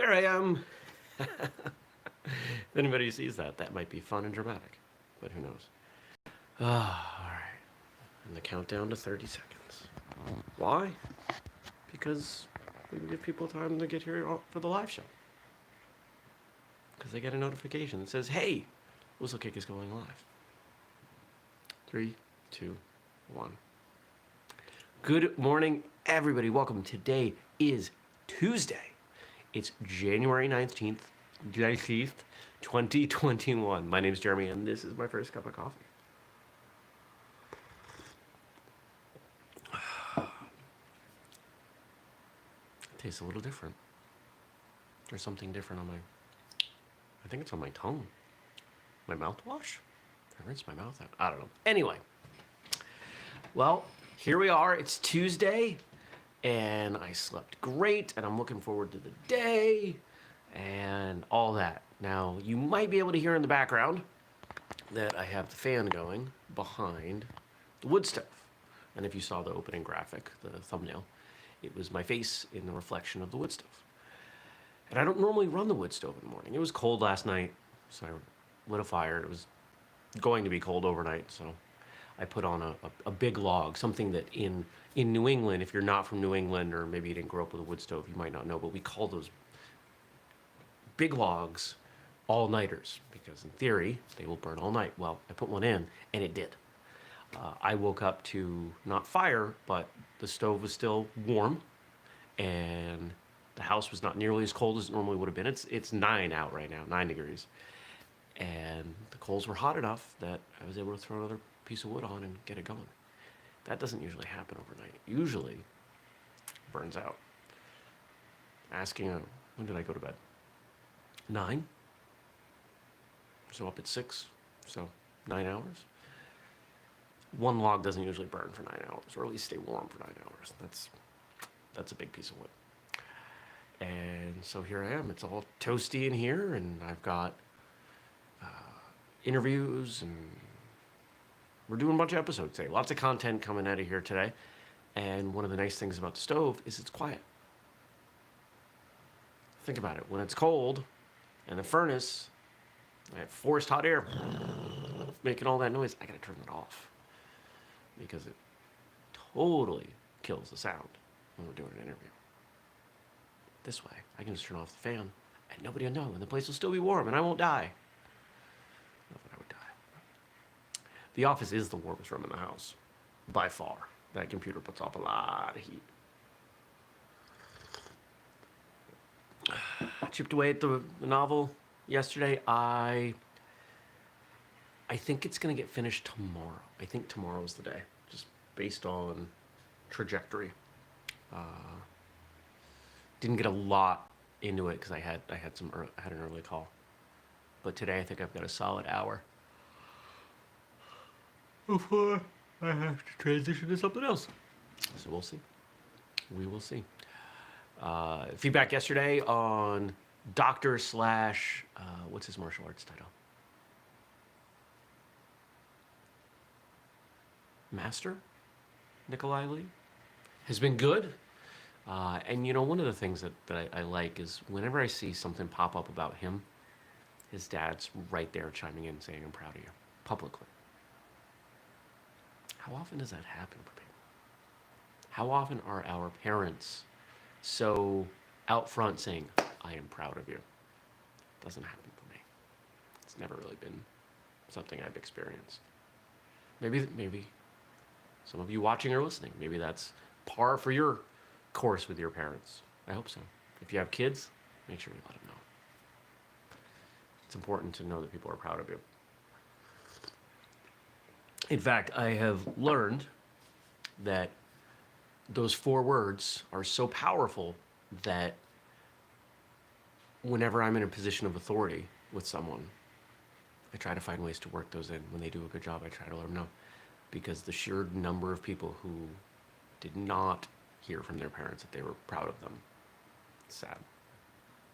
there I am. If anybody sees that, that might be fun and dramatic, but who knows? All right. And the countdown to 30 seconds. Why? Because we can give people time to get here for the live show. Because they get a notification that says, hey, Whistlekick is going live. 3, 2, 1. Good morning, everybody. Welcome. Today is Tuesday. It's January 19th, 2021. My name is Jeremy, and this is my first cup of coffee. It tastes a little different. There's something different on I think it's on my tongue. My mouthwash? I rinsed my mouth out. I don't know. Anyway. Well, here we are. It's Tuesday, and I slept great, and I'm looking forward to the day, and all that. Now, you might be able to hear in the background that I have the fan going behind the wood stove. And if you saw the opening graphic, the thumbnail, it was my face in the reflection of the wood stove. And I don't normally run the wood stove in the morning. It was cold last night, so I lit a fire. It was going to be cold overnight, so I put on a big log, something that in New England, if you're not from New England or maybe you didn't grow up with a wood stove, you might not know, but we call those big logs all-nighters because in theory, they will burn all night. Well, I put one in, and it did. I woke up to not fire, but the stove was still warm, and the house was not nearly as cold as it normally would have been. It's 9 out right now, 9 degrees. And the coals were hot enough that I was able to throw another piece of wood on and get it going. That doesn't usually happen overnight. Usually, it burns out. Asking, when did I go to bed? 9? So up at 6, so 9 hours. One log doesn't usually burn for 9 hours, or at least stay warm for 9 hours. That's a big piece of wood. And so here I am. It's all toasty in here, and I've got interviews, and we're doing a bunch of episodes today. Lots of content coming out of here today. And one of the nice things about the stove is it's quiet. Think about it. When it's cold and the furnace, I have forced hot air making all that noise, I gotta turn it off because it totally kills the sound when we're doing an interview. This way, I can just turn off the fan and nobody will know, and the place will still be warm and I won't die. Not that I would die. The office is the warmest room in the house, by far. That computer puts off a lot of heat. Chipped away at the novel yesterday. I think it's going to get finished tomorrow. I think tomorrow's the day, just based on trajectory. Didn't get a lot into it because I had an early call, but today I think I've got a solid hour before I have to transition to something else. So we'll see. We will see. Feedback yesterday on Doctor slash what's his martial arts title? Master Nikolai Lee has been good. And you know, one of the things that I like is whenever I see something pop up about him, his dad's right there chiming in saying, I'm proud of you, publicly. How often does that happen for people? How often are our parents so out front saying, I am proud of you? Doesn't happen for me. It's never really been something I've experienced. Maybe some of you watching or listening, maybe that's par for your course with your parents. I hope so. If you have kids, make sure you let them know. It's important to know that people are proud of you. In fact, I have learned that those 4 words are so powerful that whenever I'm in a position of authority with someone, I try to find ways to work those in. When they do a good job, I try to let them know. Because the sheer number of people who did not hear from their parents that they were proud of them, it's sad.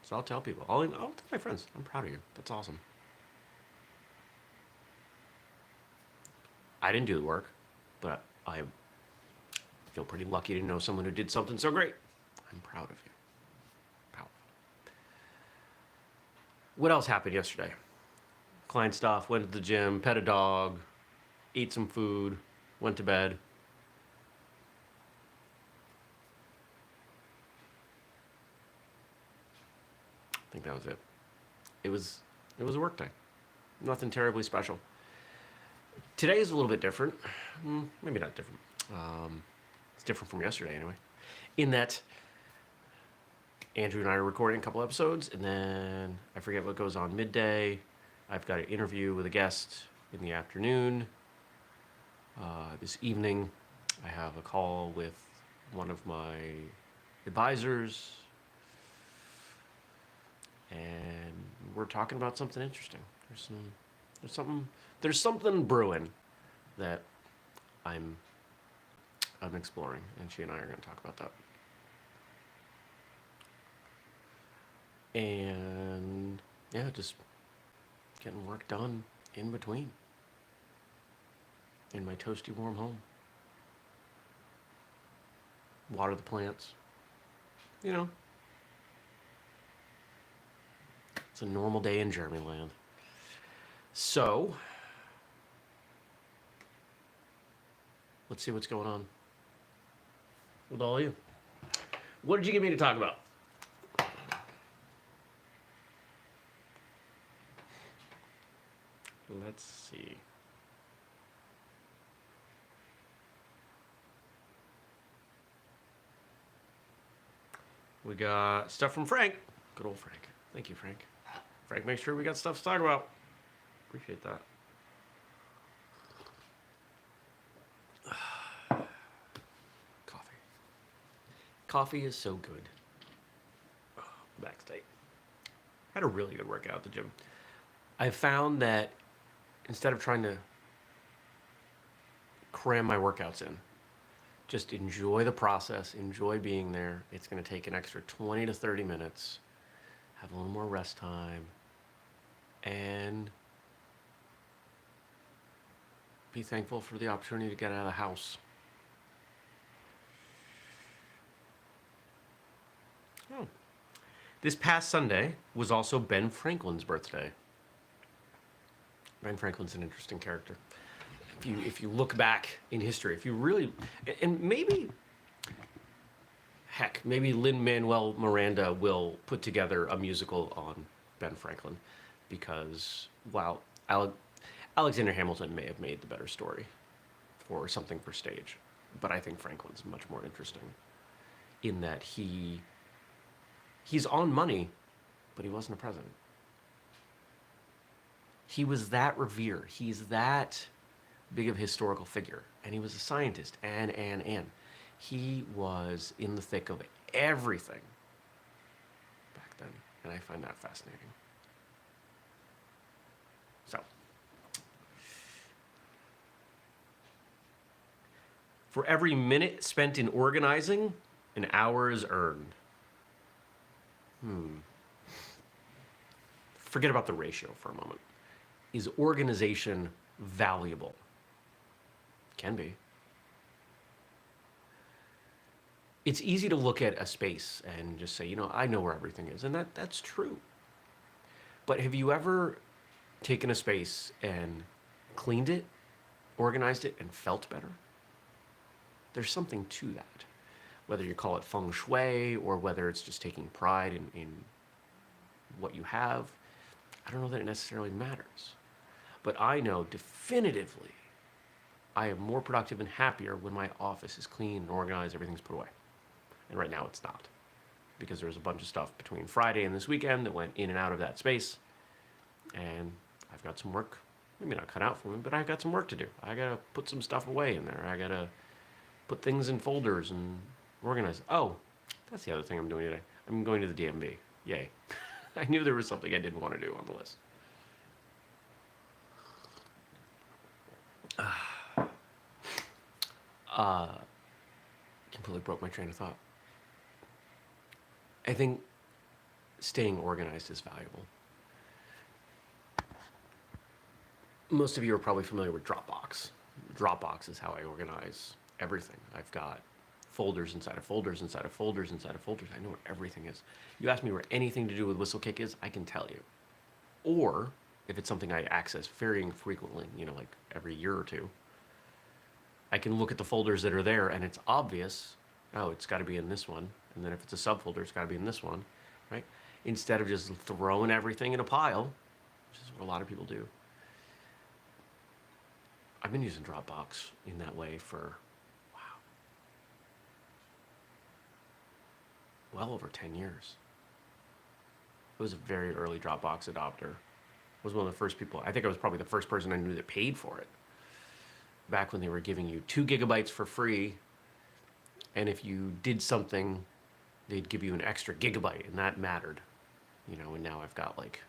So I'll tell people, I'll tell my friends, I'm proud of you. That's awesome. I didn't do the work, but I feel pretty lucky to know someone who did something so great. I'm proud of you. Proud. What else happened yesterday? Client stuff, went to the gym, pet a dog, ate some food, went to bed. I think that was it. It was it was a work day. Nothing terribly special. Today is a little bit different. Maybe not different. It's different from yesterday anyway. In that Andrew and I are recording a couple episodes, and then I forget what goes on midday. I've got an interview with a guest in the afternoon. This evening, I have a call with one of my advisors, and we're talking about something interesting. There's something brewing that I'm exploring, and she and I are going to talk about that. And yeah, just getting work done in between in my toasty warm home. Water the plants. You know, it's a normal day in German land. So, let's see what's going on with all of you. What did you get me to talk about? Let's see. We got stuff from Frank. Good old Frank. Thank you, Frank. Frank, make sure we got stuff to talk about. Appreciate that. Coffee. Coffee is so good. Oh, back state. Had a really good workout at the gym. I found that instead of trying to cram my workouts in, just enjoy the process, enjoy being there. It's going to take an extra 20 to 30 minutes, have a little more rest time, and be thankful for the opportunity to get out of the house. Oh. This past Sunday was also Ben Franklin's birthday. Ben Franklin's an interesting character. If you look back in history, if you really, and maybe, heck, maybe Lin-Manuel Miranda will put together a musical on Ben Franklin, because while Alexander Hamilton may have made the better story for something for stage, but I think Franklin's much more interesting in that he's on money, but he wasn't a president. He was that revered. He's that big of a historical figure. And he was a scientist, and. He was in the thick of everything back then. And I find that fascinating. So, for every minute spent in organizing, an hour is earned. Forget about the ratio for a moment. Is organization valuable? Can be. It's easy to look at a space and just say, I know where everything is, and that's true. But have you ever taken a space and cleaned it, organized it, and felt better? There's something to that. Whether you call it feng shui or whether it's just taking pride in what you have, I don't know that it necessarily matters. But I know definitively I am more productive and happier when my office is clean and organized, everything's put away. And right now it's not, because there's a bunch of stuff between Friday and this weekend that went in and out of that space. And I've got some work, maybe not cut out for me, but I've got some work to do. I gotta put some stuff away in there. I gotta put things in folders and organize. Oh, that's the other thing I'm doing today. I'm going to the DMV. Yay. I knew there was something I didn't want to do on the list. Completely broke my train of thought. I think staying organized is valuable. Most of you are probably familiar with Dropbox. Dropbox is how I organize everything. I've got folders inside of folders inside of folders inside of folders. I know where everything is. You ask me where anything to do with whistlekick is, I can tell you. Or if it's something I access very infrequently, like every year or two, I can look at the folders that are there and it's obvious, oh, it's got to be in this one. And then if it's a subfolder, it's got to be in this one, right? Instead of just throwing everything in a pile, which is what a lot of people do. I've been using Dropbox in that way for, wow, well over 10 years. I was a very early Dropbox adopter. I was one of the first people, I think I was probably the first person I knew that paid for it. Back when they were giving you 2 gigabytes for free, and if you did something, they'd give you an extra gigabyte, and that mattered. And now I've got like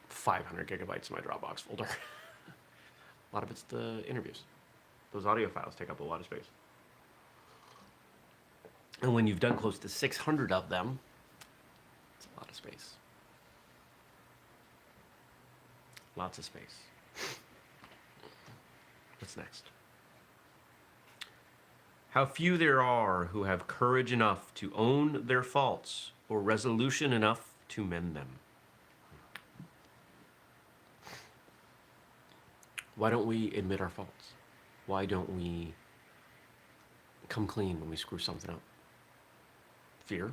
500 gigabytes in my Dropbox folder. A lot of it's the interviews. Those audio files take up a lot of space. And when you've done close to 600 of them, it's a lot of space. Lots of space. What's next? How few there are who have courage enough to own their faults or resolution enough to mend them. Why don't we admit our faults? Why don't we come clean when we screw something up? Fear.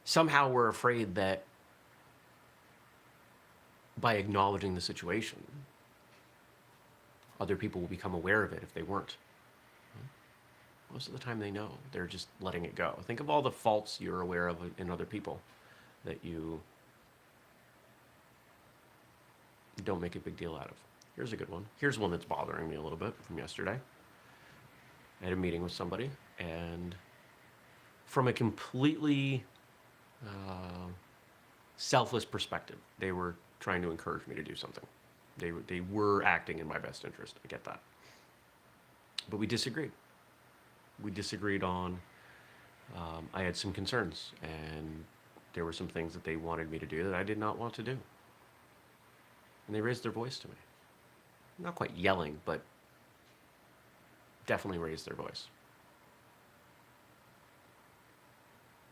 Somehow we're afraid that by acknowledging the situation, other people will become aware of it if they weren't. Most of the time they know. They're just letting it go. Think of all the faults you're aware of in other people that you don't make a big deal out of. Here's a good one. Here's one that's bothering me a little bit from yesterday. I had a meeting with somebody, and from a completely selfless perspective, they were trying to encourage me to do something. They were acting in my best interest. I get that. But we disagreed. We disagreed on, I had some concerns, and there were some things that they wanted me to do that I did not want to do. And they raised their voice to me. Not quite yelling, but definitely raised their voice.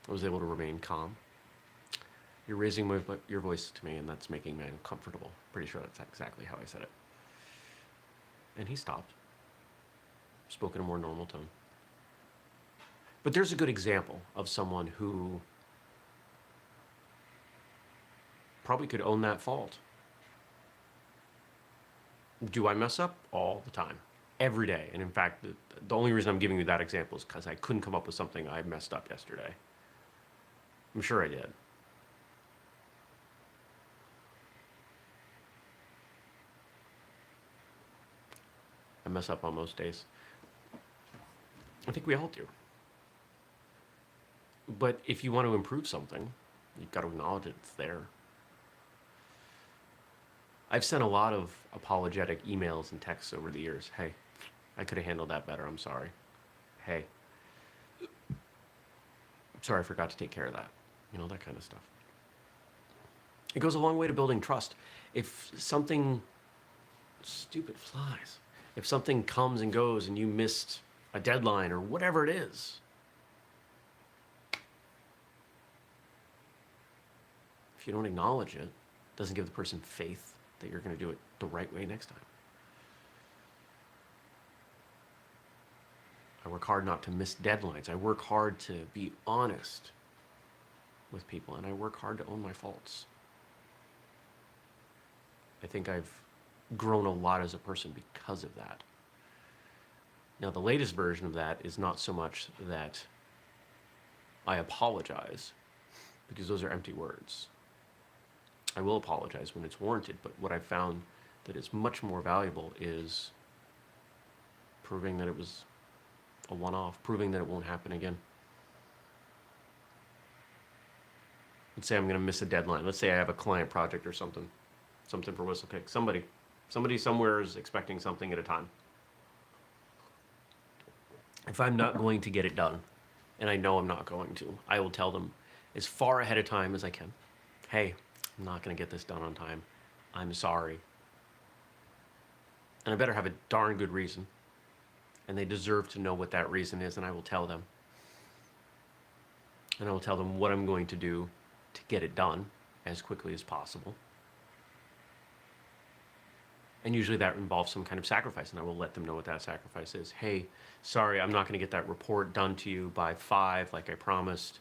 I was able to remain calm. You're raising your voice to me, and that's making me uncomfortable. Pretty sure that's exactly how I said it. And he stopped. Spoke in a more normal tone. But there's a good example of someone who probably could own that fault. Do I mess up? All the time. Every day. And in fact, the only reason I'm giving you that example is because I couldn't come up with something I messed up yesterday. I'm sure I did. I mess up on most days. I think we all do. But if you want to improve something, you've got to acknowledge it's there. I've sent a lot of apologetic emails and texts over the years. Hey, I could have handled that better. I'm sorry. Hey, sorry I forgot to take care of that. That kind of stuff. It goes a long way to building trust. If something stupid flies, if something comes and goes and you missed a deadline or whatever it is, if you don't acknowledge it, it doesn't give the person faith that you're going to do it the right way next time. I work hard not to miss deadlines. I work hard to be honest with people, and I work hard to own my faults. I think I've grown a lot as a person because of that. Now, the latest version of that is not so much that I apologize, because those are empty words. I will apologize when it's warranted, but what I've found that is much more valuable is proving that it was a one-off, proving that it won't happen again. Let's say I'm going to miss a deadline. Let's say I have a client project or something for whistlekick. Somebody somewhere is expecting something at a time. If I'm not going to get it done, and I know I'm not going to, I will tell them as far ahead of time as I can. Hey, I'm not going to get this done on time. I'm sorry. And I better have a darn good reason. And they deserve to know what that reason is, and I will tell them. And I will tell them what I'm going to do to get it done as quickly as possible. And usually that involves some kind of sacrifice, and I will let them know what that sacrifice is. Hey, sorry, I'm not going to get that report done to you by 5 like I promised.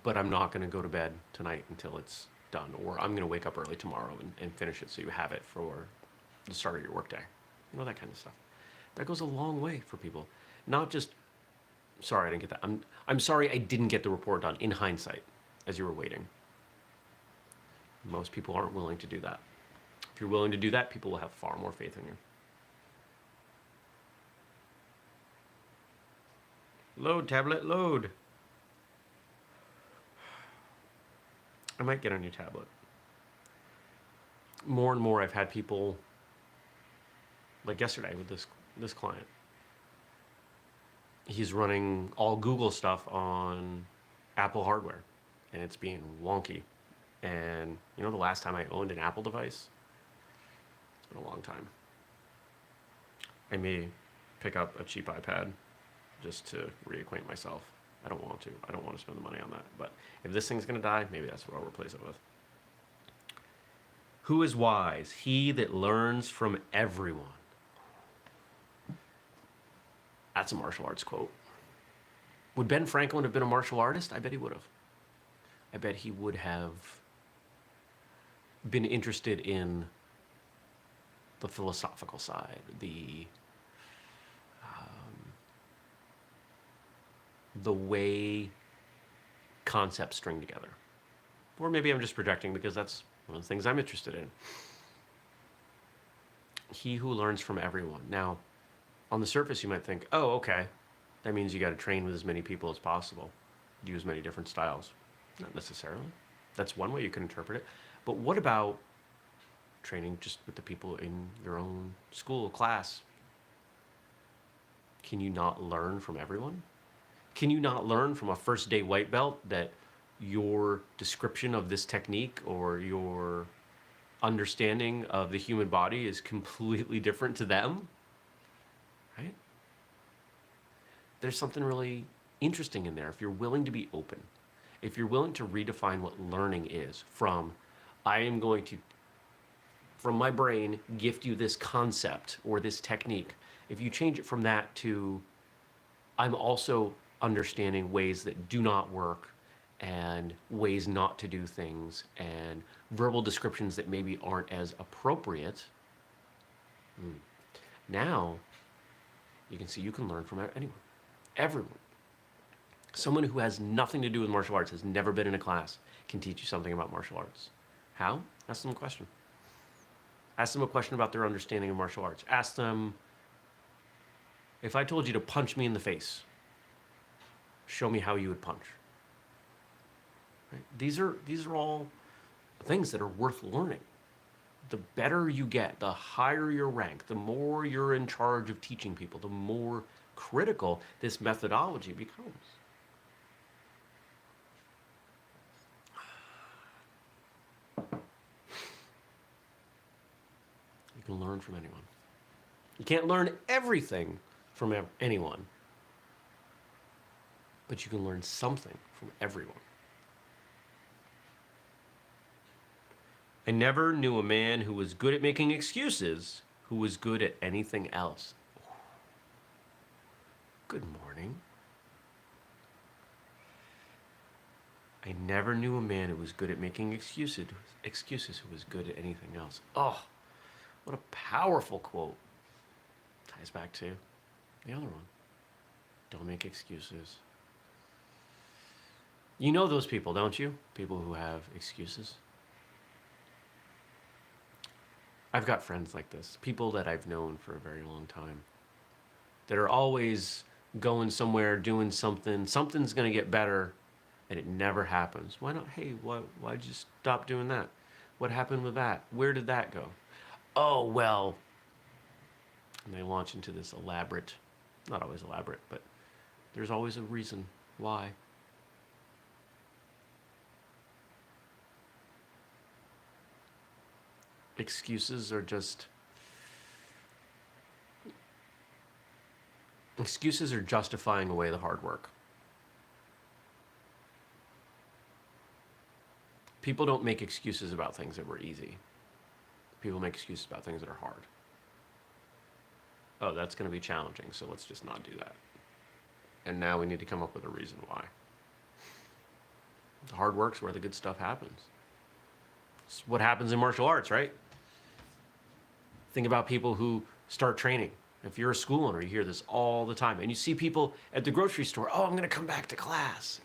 But I'm not going to go to bed tonight until it's done, or I'm going to wake up early tomorrow and finish it so you have it for the start of your workday. You know, that kind of stuff. That goes a long way for people. Not just, sorry, I didn't get that. I'm sorry I didn't get the report done in hindsight as you were waiting. Most people aren't willing to do that. If you're willing to do that, people will have far more faith in you. Load, tablet, load. I might get a new tablet. More and more I've had people, like yesterday with this client. He's running all Google stuff on Apple hardware, and it's being wonky. And you know, the last time I owned an Apple device, it's been a long time. I may pick up a cheap iPad just to reacquaint myself. I don't want to. I don't want to spend the money on that. But if this thing's going to die, maybe that's what I'll replace it with. Who is wise? He that learns from everyone. That's a martial arts quote. Would Ben Franklin have been a martial artist? I bet he would have. I bet he would have been interested in the philosophical side, the way concepts string together. Or maybe I'm just projecting because that's one of the things I'm interested in. He who learns from everyone. Now, on the surface, you might think, oh, okay, that means you got to train with as many people as possible, do as many different styles. Not necessarily. That's one way you can interpret it. But what about training just with the people in your own school, class? Can you not learn from everyone? Can you not learn from a first day white belt that your description of this technique or your understanding of the human body is completely different to them? Right? There's something really interesting in there if you're willing to be open. If you're willing to redefine what learning is from, I am going to, from my brain, gift you this concept or this technique. If you change it from that to, I'm also understanding ways that do not work and ways not to do things and verbal descriptions that maybe aren't as appropriate. Now, you can see you can learn from anyone, everyone. Someone who has nothing to do with martial arts, has never been in a class, can teach you something about martial arts. How? Ask them a question. Ask them a question about their understanding of martial arts. Ask them, if I told you to punch me in the face, show me how you would punch. Right? These are all things that are worth learning. The better you get, the higher your rank, the more you're in charge of teaching people, the more critical this methodology becomes. You can learn from anyone. You can't learn everything from anyone, but you can learn something from everyone. I never knew a man who was good at making excuses who was good at anything else. Good morning. I never knew a man who was good at making excuses who was good at anything else. Oh, what a powerful quote. Ties back to the other one. Don't make excuses. You know those people, don't you? People who have excuses. I've got friends like this, people that I've known for a very long time, that are always going somewhere, doing something, something's going to get better, and it never happens. Why not? Hey, why'd you stop doing that? What happened with that? Where did that go? Oh, well, and they launch into this elaborate, not always elaborate, but there's always a reason why. Excuses are just Excuses are justifying away the hard work. People don't make excuses about things that were easy. People make excuses about things that are hard. Oh, that's going to be challenging, so let's just not do that. And now we need to come up with a reason why. The hard work's where the good stuff happens. It's what happens in martial arts, right? Think about people who start training. If you're a school owner, you hear this all the time. And you see people at the grocery store, oh, I'm going to come back to class.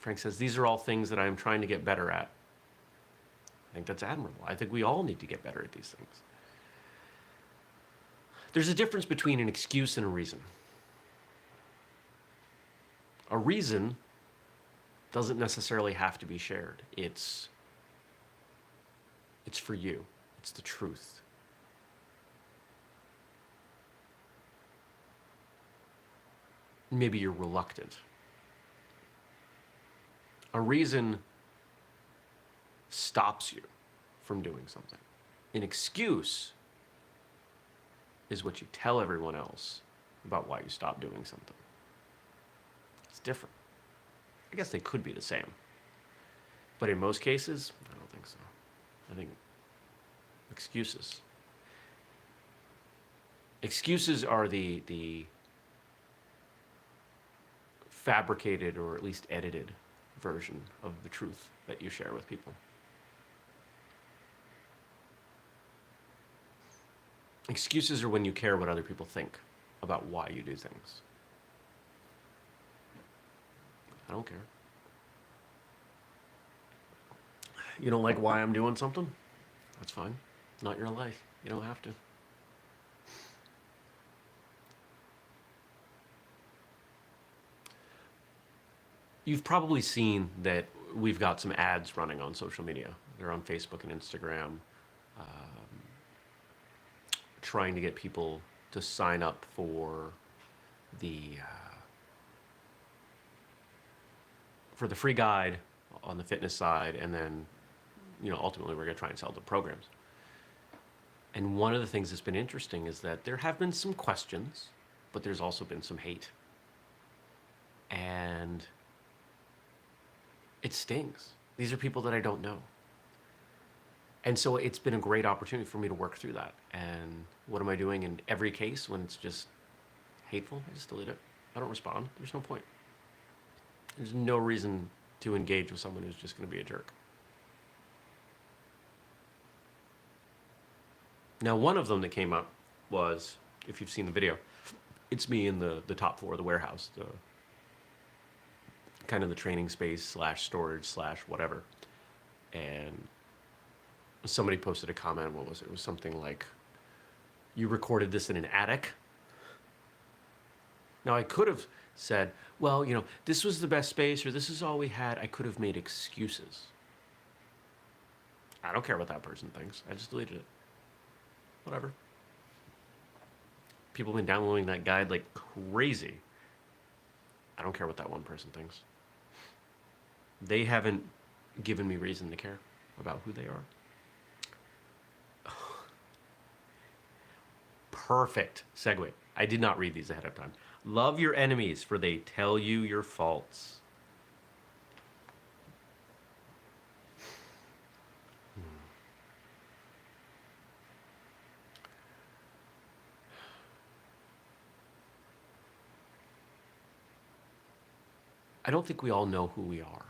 Frank says, these are all things that I'm trying to get better at. I think that's admirable. I think we all need to get better at these things. There's a difference between an excuse and a reason. A reason doesn't necessarily have to be shared. It's for you. It's the truth. Maybe you're reluctant. A reason stops you from doing something. An excuse is what you tell everyone else about why you stopped doing something. It's different. I guess they could be the same. But in most cases, I don't think so. I think excuses. Excuses are the fabricated or at least edited version of the truth that you share with people. Excuses are when you care what other people think about why you do things. I don't care. You don't like why I'm doing something? That's fine. Not your life. You don't have to. You've probably seen that we've got some ads running on social media. They're on Facebook and Instagram, trying to get people to sign up for the free guide on the fitness side, and then, ultimately we're going to try and sell the programs. And one of the things that's been interesting is that there have been some questions, but there's also been some hate. And it stings. These are people that I don't know. And so it's been a great opportunity for me to work through that. And what am I doing in every case when it's just hateful? I just delete it. I don't respond. There's no point. There's no reason to engage with someone who's just going to be a jerk. Now, one of them that came up was, if you've seen the video, it's me in the top floor of the warehouse, the kind of the training space / storage / whatever. And somebody posted a comment. What was it? It was something like, you recorded this in an attic? Now, I could have said, well, this was the best space, or this is all we had. I could have made excuses. I don't care what that person thinks. I just deleted it. Whatever. People have been downloading that guide like crazy. I don't care what that one person thinks. They haven't given me reason to care about who they are. Perfect segue. I did not read these ahead of time. Love your enemies, for they tell you your faults. I don't think we all know who we are.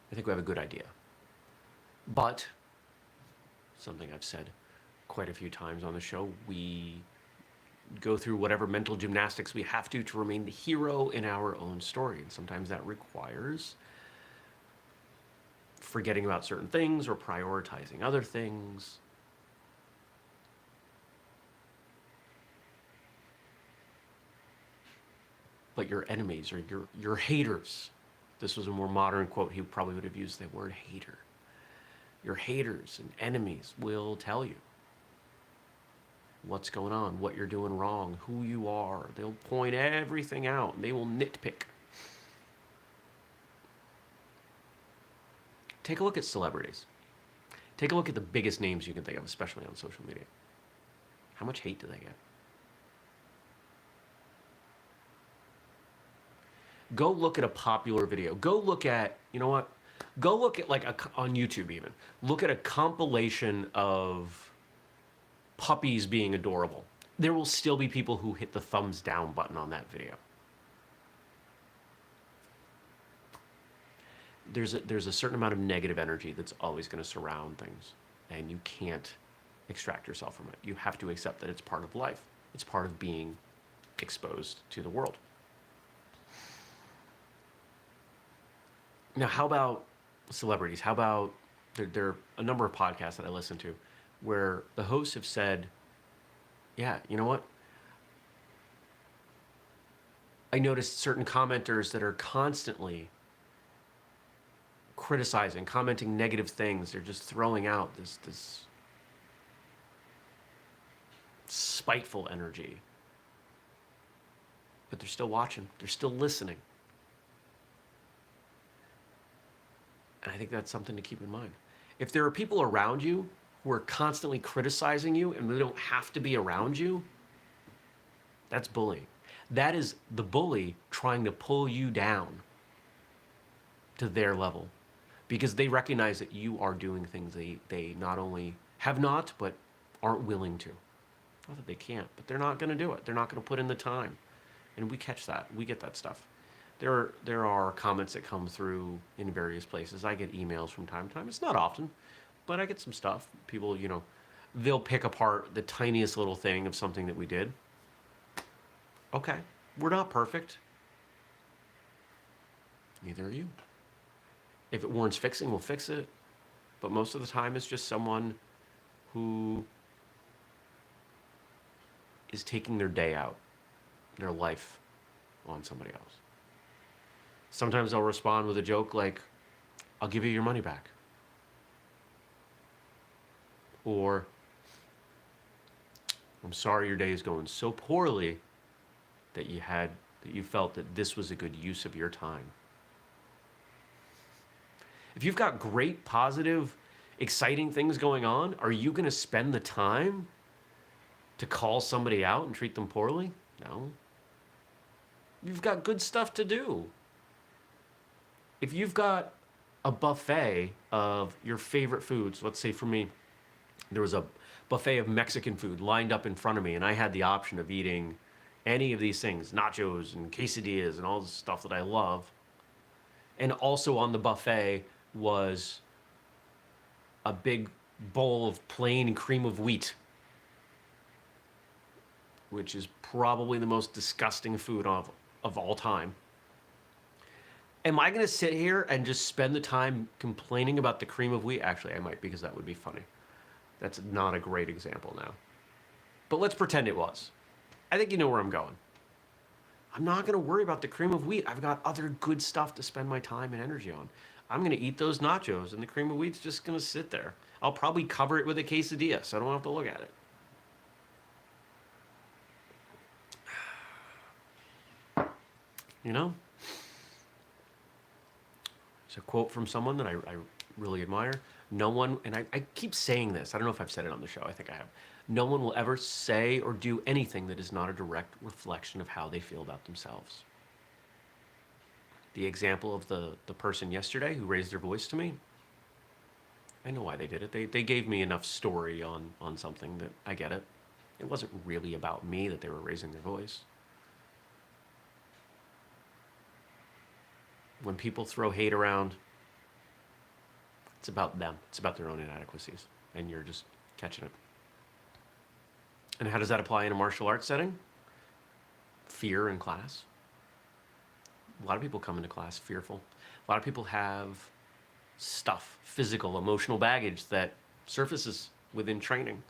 I think we have a good idea. But, something I've said quite a few times on the show, we go through whatever mental gymnastics we have to remain the hero in our own story. And sometimes that requires forgetting about certain things or prioritizing other things. But your enemies or your haters, this was a more modern quote, he probably would have used the word hater. Your haters and enemies will tell you what's going on, what you're doing wrong, who you are. They'll point everything out, and they will nitpick. Take a look at celebrities. Take a look at the biggest names you can think of, especially on social media. How much hate do they get? Go look at a popular video. Go look at, you know what? Go look at on YouTube even. Look at a compilation of puppies being adorable. There will still be people who hit the thumbs down button on that video. There's a certain amount of negative energy that's always going to surround things, and you can't extract yourself from it. You have to accept that it's part of life. It's part of being exposed to the world. Now, how about celebrities? How about there are a number of podcasts that I listen to where the hosts have said, yeah, you know what? I noticed certain commenters that are constantly criticizing, commenting negative things. They're just throwing out this spiteful energy. But they're still watching. They're still listening. And I think that's something to keep in mind. If there are people around you who are constantly criticizing you and they don't have to be around you, that's bullying. That is the bully trying to pull you down to their level because they recognize that you are doing things they not only have not, but aren't willing to. Not that they can't, but they're not going to do it. They're not going to put in the time. And we catch that. We get that stuff. There are comments that come through in various places. I get emails from time to time. It's not often, but I get some stuff. People, they'll pick apart the tiniest little thing of something that we did. Okay, we're not perfect. Neither are you. If it warrants fixing, we'll fix it. But most of the time, it's just someone who is taking their day out, their life on somebody else. Sometimes I'll respond with a joke like, I'll give you your money back. Or, I'm sorry your day is going so poorly that you felt that this was a good use of your time. If you've got great, positive, exciting things going on, are you going to spend the time to call somebody out and treat them poorly? No. You've got good stuff to do. If you've got a buffet of your favorite foods, let's say for me, there was a buffet of Mexican food lined up in front of me, and I had the option of eating any of these things, nachos and quesadillas and all the stuff that I love. And also on the buffet was a big bowl of plain cream of wheat, which is probably the most disgusting food of all time. Am I going to sit here and just spend the time complaining about the cream of wheat? Actually, I might, because that would be funny. That's not a great example now. But let's pretend it was. I think you know where I'm going. I'm not going to worry about the cream of wheat. I've got other good stuff to spend my time and energy on. I'm going to eat those nachos, and the cream of wheat's just going to sit there. I'll probably cover it with a quesadilla, so I don't have to look at it. You know? It's a quote from someone that I really admire. No one, and I keep saying this, I don't know if I've said it on the show, I think I have. No one will ever say or do anything that is not a direct reflection of how they feel about themselves. The example of the person yesterday who raised their voice to me, I know why they did it. They gave me enough story on something that I get it. It wasn't really about me that they were raising their voice. When people throw hate around, it's about them. It's about their own inadequacies. And you're just catching it. And how does that apply in a martial arts setting? Fear in class. A lot of people come into class fearful. A lot of people have stuff, physical, emotional baggage that surfaces within training.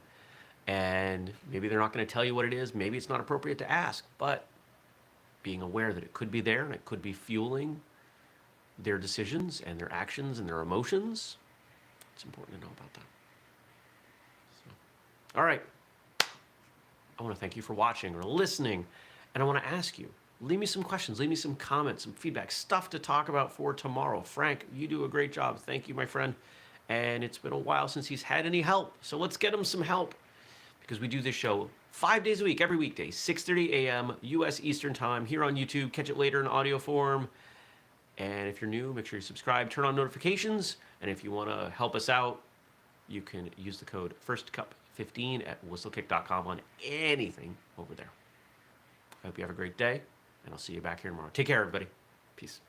And maybe they're not going to tell you what it is. Maybe it's not appropriate to ask. But being aware that it could be there and it could be fueling their decisions and their actions and their emotions, it's important to know about that. So, all right. I want to thank you for watching or listening, and I want to ask you, leave me some questions, leave me some comments, some feedback, stuff to talk about for tomorrow. Frank, you do a great job. Thank you, my friend. And it's been a while since he's had any help, so let's get him some help, because we do this show 5 days a week, every weekday, 6:30 a.m. U.S. Eastern Time here on YouTube. Catch it later in audio form. And if you're new, make sure you subscribe, turn on notifications. And if you want to help us out, you can use the code FIRSTCUP15 at whistlekick.com on anything over there. I hope you have a great day, and I'll see you back here tomorrow. Take care, everybody. Peace.